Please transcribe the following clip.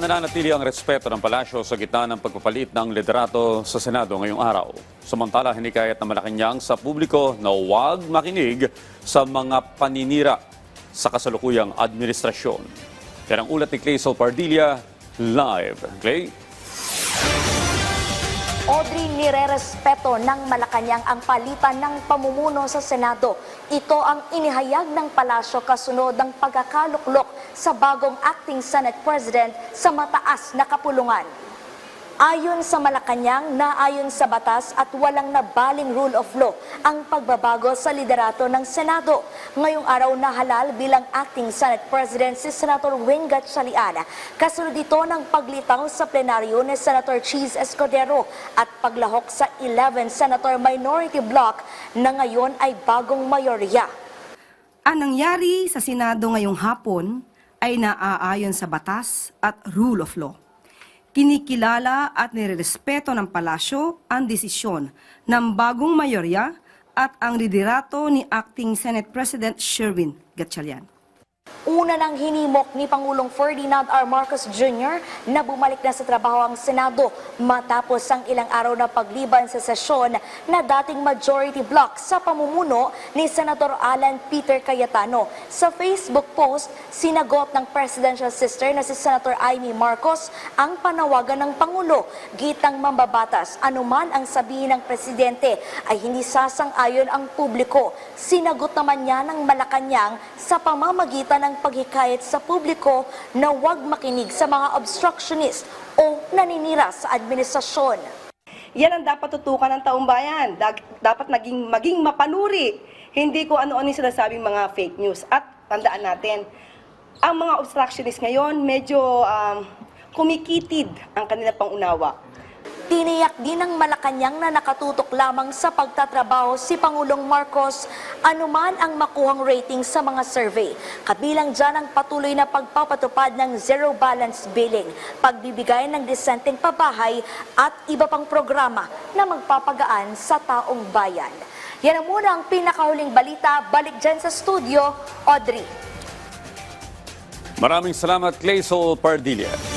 Nananatili ang respeto ng palasyo sa gitna ng pagpapalit ng liderato sa Senado ngayong araw. Samantala, hinikayat ng Malacanang sa publiko na huwag makinig sa mga paninira sa kasalukuyang administrasyon. Yan ang ulat ni Clay Pardilla, live. Clay? Audrey, nirerespeto ng Malacanang ang palitan ng pamumuno sa Senado. Ito ang inihayag ng palasyo kasunod ng pagkakaluklok sa bagong acting Senate President sa mataas na kapulungan. Ayon sa Malacanang, naayon sa batas at walang nabaling rule of law ang pagbabago sa liderato ng Senado. Ngayong araw na halal bilang acting Senate President si Senator Wing Gatchalian. Kasunod ito ng paglitaw sa plenaryo ni Senator Cheese Escudero at paglahok sa 11 Senator Minority Bloc na ngayon ay bagong mayorya. Ang nangyari sa Senado ngayong hapon ay naaayon sa batas at rule of law. Kinikilala at nirerespeto ng palasyo ang desisyon ng bagong mayorya at ang liderato ni Acting Senate President Sherwin Gatchalian. Una nang hinimok ni Pangulong Ferdinand R. Marcos Jr. na bumalik na sa trabaho ang Senado matapos ang ilang araw na pagliban sa sesyon na dating majority bloc sa pamumuno ni Senator Alan Peter Cayetano. Sa Facebook post, sinagot ng presidential sister na si Senator Amy Marcos ang panawagan ng Pangulo. Gitang mambabatas, anuman ang sabihin ng presidente ay hindi sasang-ayon ang publiko. Sinagot naman niya ng Malacanang sa pamamagitan ng paghikayat sa publiko na huwag makinig sa mga obstructionist o naninira sa administrasyon. Yan ang dapat tutukan ng taong bayan. Dapat maging mapanuri. Hindi ko ano-ano yung sinasabing mga fake news. At tandaan natin, ang mga obstructionist ngayon medyo kumikitid ang kanilang pangunawa. Tiniyak din ng Malacanang na nakatutok lamang sa pagtatrabaho si Pangulong Marcos anuman ang makuhang rating sa mga survey. Kabilang dyan ang patuloy na pagpapatupad ng zero balance billing, pagbibigay ng disenteng pabahay at iba pang programa na magpapagaan sa taong bayan. Yan ang muna ang pinakahuling balita. Balik dyan sa studio, Audrey. Maraming salamat, Clay Pardilla.